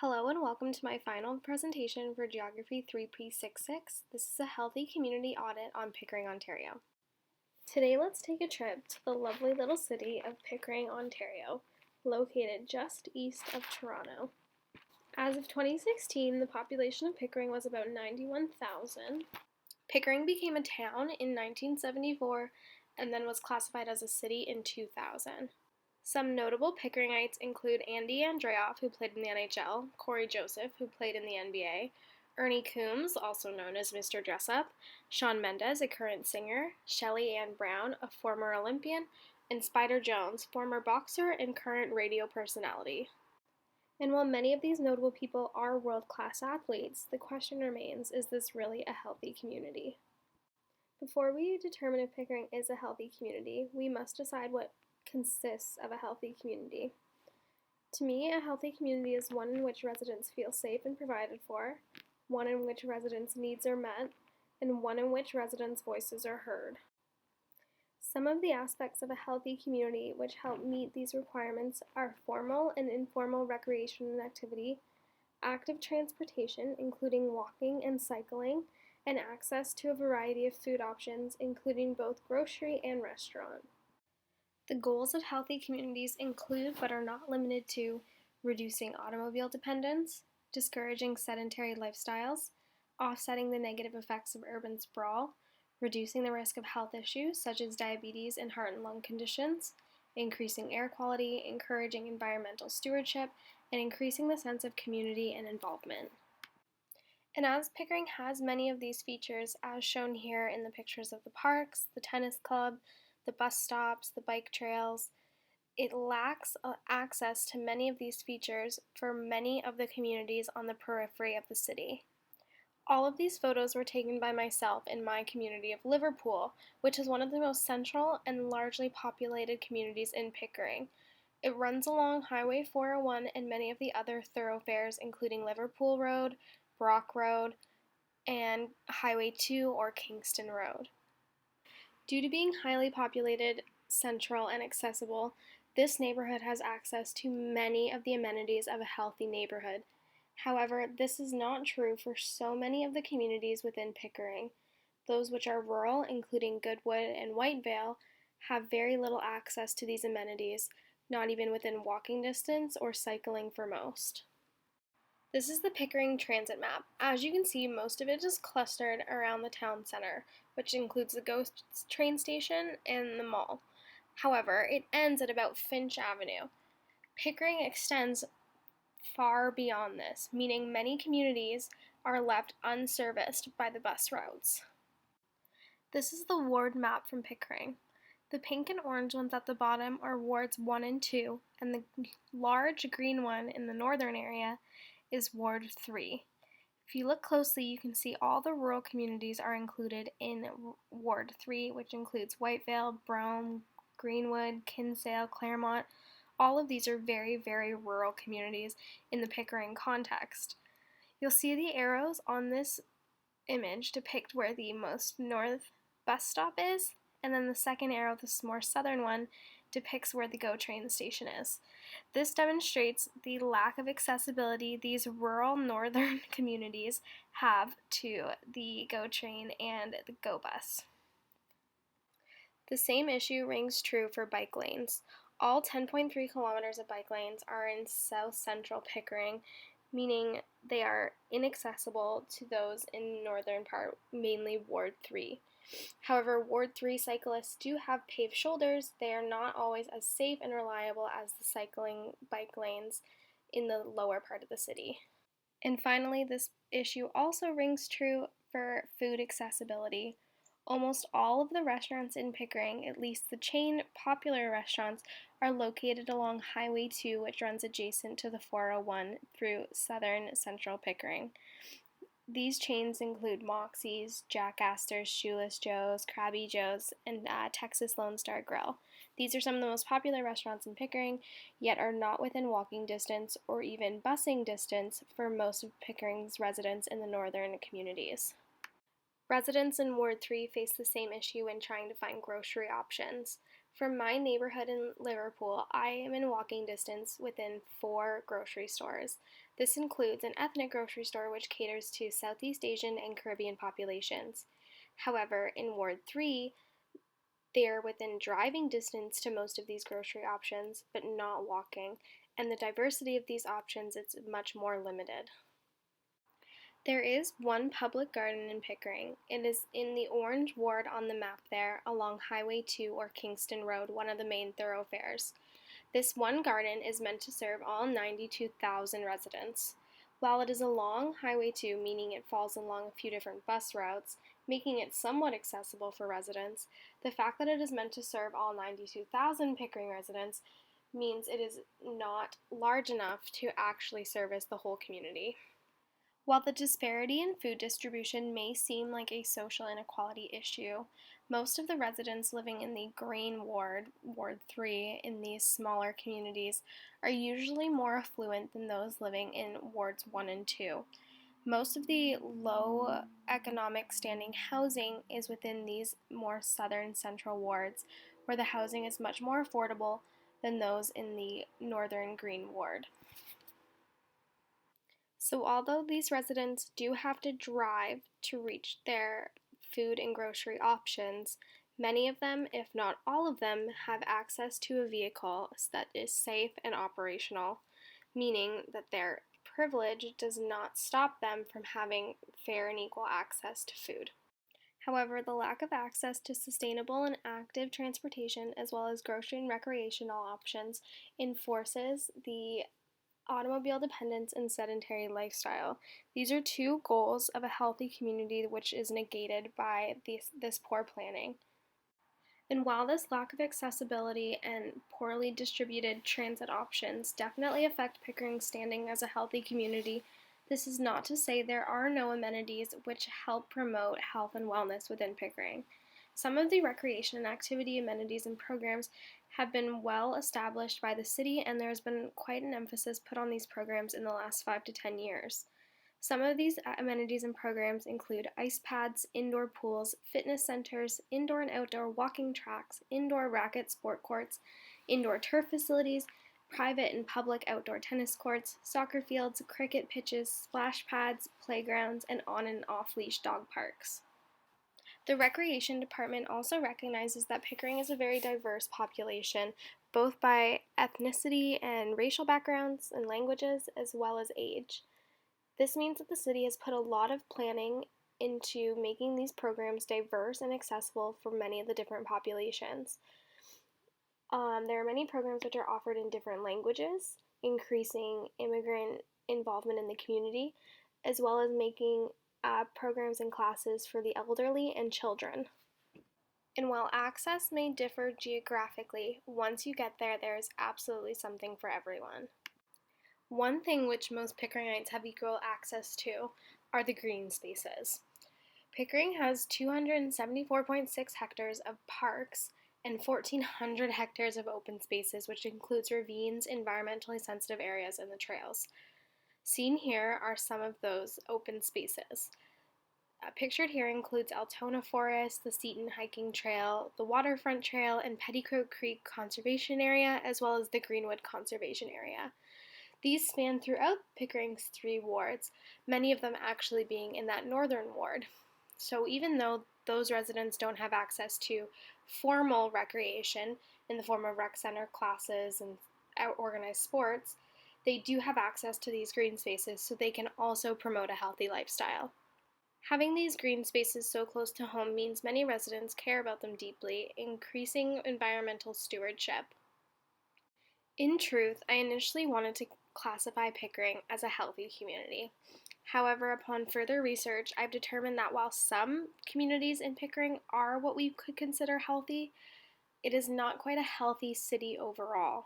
Hello and welcome to my final presentation for Geography 3P66. This is a healthy community audit on Pickering, Ontario. Today let's take a trip to the lovely little city of Pickering, Ontario, located just east of Toronto. As of 2016, the population of Pickering was about 91,000. Pickering became a town in 1974 and then was classified as a city in 2000. Some notable Pickeringites include Andy Andreoff, who played in the NHL, Corey Joseph, who played in the NBA, Ernie Coombs, also known as Mr. Dressup, Shawn Mendes, a current singer, Shelly Ann Brown, a former Olympian, and Spider Jones, former boxer and current radio personality. And while many of these notable people are world-class athletes, the question remains, is this really a healthy community? Before we determine if Pickering is a healthy community, we must decide what consists of a healthy community. To me, a healthy community is one in which residents feel safe and provided for, one in which residents' needs are met, and one in which residents' voices are heard. Some of the aspects of a healthy community which help meet these requirements are formal and informal recreation and activity, active transportation, including walking and cycling, and access to a variety of food options, including both grocery and restaurant. The goals of healthy communities include, but are not limited to, reducing automobile dependence, discouraging sedentary lifestyles, offsetting the negative effects of urban sprawl, reducing the risk of health issues such as diabetes and heart and lung conditions, increasing air quality, encouraging environmental stewardship, and increasing the sense of community and involvement. And as Pickering has many of these features, as shown here in the pictures of the parks, the tennis club, the bus stops, the bike trails, it lacks access to many of these features for many of the communities on the periphery of the city. All of these photos were taken by myself in my community of Liverpool, which is one of the most central and largely populated communities in Pickering. It runs along Highway 401 and many of the other thoroughfares, including Liverpool Road, Brock Road, and Highway 2 or Kingston Road. Due to being highly populated, central, and accessible, this neighborhood has access to many of the amenities of a healthy neighborhood. However, this is not true for so many of the communities within Pickering. Those which are rural, including Goodwood and Whitevale, have very little access to these amenities, not even within walking distance or cycling for most. This is the Pickering transit map. As you can see, most of it is clustered around the town center, which includes the GO train station and the mall. However, it ends at about Finch Avenue. Pickering extends far beyond this, meaning many communities are left unserviced by the bus routes. This is the ward map from Pickering. The pink and orange ones at the bottom are wards 1 and 2, and the large green one in the northern area is Ward 3. If you look closely, you can see all the rural communities are included in Ward 3, which includes Whitevale, Brown, Greenwood, Kinsale, Claremont. All of these are very, very rural communities in the Pickering context. You'll see the arrows on this image depict where the most north bus stop is, and then the second arrow, this more southern one, depicts where the GO train station is. This demonstrates the lack of accessibility these rural northern communities have to the GO train and the GO bus. The same issue rings true for bike lanes. All 10.3 kilometers of bike lanes are in south central Pickering, meaning they are inaccessible to those in northern part, mainly Ward 3. However, Ward 3 cyclists do have paved shoulders. They are not always as safe and reliable as the cycling bike lanes in the lower part of the city. And finally, this issue also rings true for food accessibility. Almost all of the restaurants in Pickering, at least the chain popular restaurants, are located along Highway 2, which runs adjacent to the 401 through southern central Pickering. These chains include Moxie's, Jack Astor's, Shoeless Joe's, Krabby Joe's, and Texas Lone Star Grill. These are some of the most popular restaurants in Pickering, yet are not within walking distance or even busing distance for most of Pickering's residents in the northern communities. Residents in Ward 3 face the same issue when trying to find grocery options. From my neighborhood in Liverpool, I am in walking distance within 4 grocery stores. This includes an ethnic grocery store which caters to Southeast Asian and Caribbean populations. However, in Ward 3, they are within driving distance to most of these grocery options, but not walking, and the diversity of these options is much more limited. There is one public garden in Pickering. It is in the orange ward on the map there, along Highway 2 or Kingston Road, one of the main thoroughfares. This one garden is meant to serve all 92,000 residents. While it is along Highway 2, meaning it falls along a few different bus routes, making it somewhat accessible for residents, the fact that it is meant to serve all 92,000 Pickering residents means it is not large enough to actually service the whole community. While the disparity in food distribution may seem like a social inequality issue, most of the residents living in the Green Ward, Ward 3, in these smaller communities are usually more affluent than those living in Wards 1 and 2. Most of the low economic standing housing is within these more southern central wards, where the housing is much more affordable than those in the northern Green Ward. So although these residents do have to drive to reach their food and grocery options, many of them, if not all of them, have access to a vehicle that is safe and operational, meaning that their privilege does not stop them from having fair and equal access to food. However, the lack of access to sustainable and active transportation, as well as grocery and recreational options, enforces the automobile dependence and sedentary lifestyle. These are two goals of a healthy community which is negated by this poor planning. And while this lack of accessibility and poorly distributed transit options definitely affect Pickering's standing as a healthy community, this is not to say there are no amenities which help promote health and wellness within Pickering. Some of the recreation and activity amenities and programs have been well established by the city, and there has been quite an emphasis put on these programs in the last 5 to 10 years. Some of these amenities and programs include ice pads, indoor pools, fitness centers, indoor and outdoor walking tracks, indoor racket sport courts, indoor turf facilities, private and public outdoor tennis courts, soccer fields, cricket pitches, splash pads, playgrounds, and on and off-leash dog parks. The Recreation Department also recognizes that Pickering is a very diverse population, both by ethnicity and racial backgrounds and languages, as well as age. This means that the city has put a lot of planning into making these programs diverse and accessible for many of the different populations. There are many programs which are offered in different languages, increasing immigrant involvement in the community, as well as making programs and classes for the elderly and children. And while access may differ geographically, once you get there, there is absolutely something for everyone. One thing which most Pickeringites have equal access to are the green spaces. Pickering has 274.6 hectares of parks and 1,400 hectares of open spaces, which includes ravines, environmentally sensitive areas, and the trails. Seen here are some of those open spaces. Pictured here includes Altona Forest, the Seton Hiking Trail, the Waterfront Trail, and Petticoat Creek Conservation Area, as well as the Greenwood Conservation Area. These span throughout Pickering's 3 wards, many of them actually being in that northern ward. So even though those residents don't have access to formal recreation in the form of rec center classes and organized sports, they do have access to these green spaces so they can also promote a healthy lifestyle. Having these green spaces so close to home means many residents care about them deeply, increasing environmental stewardship. In truth, I initially wanted to classify Pickering as a healthy community. However, upon further research, I've determined that while some communities in Pickering are what we could consider healthy, it is not quite a healthy city overall.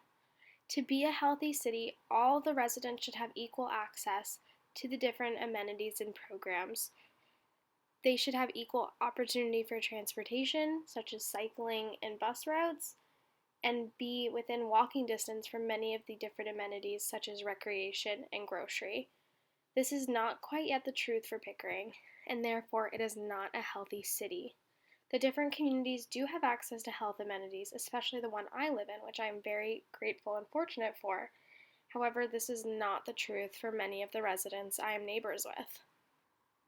To be a healthy city, all the residents should have equal access to the different amenities and programs. They should have equal opportunity for transportation, such as cycling and bus routes, and be within walking distance from many of the different amenities such as recreation and grocery. This is not quite yet the truth for Pickering, and therefore it is not a healthy city. The different communities do have access to health amenities, especially the one I live in, which I am very grateful and fortunate for. However, this is not the truth for many of the residents I am neighbors with.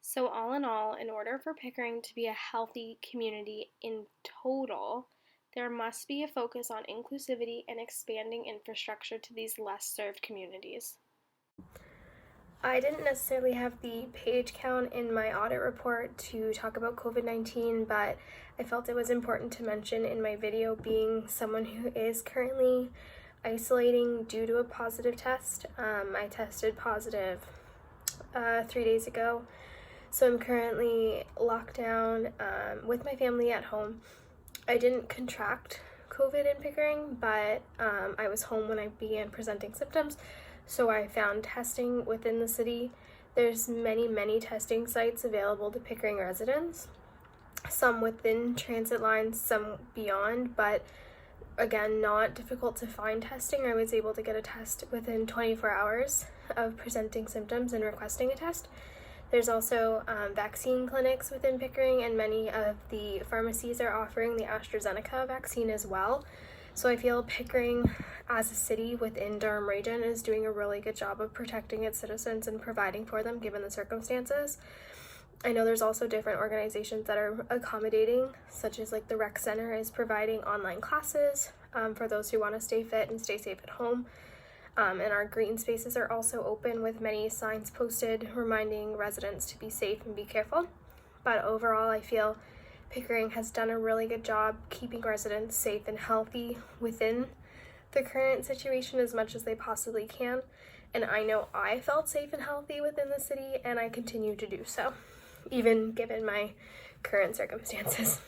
So, all in all, in order for Pickering to be a healthy community in total, there must be a focus on inclusivity and expanding infrastructure to these less served communities. I didn't necessarily have the page count in my audit report to talk about COVID-19, but I felt it was important to mention in my video, being someone who is currently isolating due to a positive test. I tested positive 3 days ago, so I'm currently locked down with my family at home. I didn't contract COVID in Pickering, but I was home when I began presenting symptoms, so I found testing within the city. There's many testing sites available to Pickering residents, some within transit lines, some beyond, but again, not difficult to find testing. I was able to get a test within 24 hours of presenting symptoms and requesting a test. There's also vaccine clinics within Pickering, and many of the pharmacies are offering the AstraZeneca vaccine as well. So I feel Pickering, as a city within Durham region, is doing a really good job of protecting its citizens and providing for them given the circumstances. I know there's also different organizations that are accommodating, such as like the rec center is providing online classes for those who want to stay fit and stay safe at home. And our green spaces are also open with many signs posted reminding residents to be safe and be careful. But overall, I feel Pickering has done a really good job keeping residents safe and healthy within the current situation as much as they possibly can. And I know I felt safe and healthy within the city, and I continue to do so, even given my current circumstances.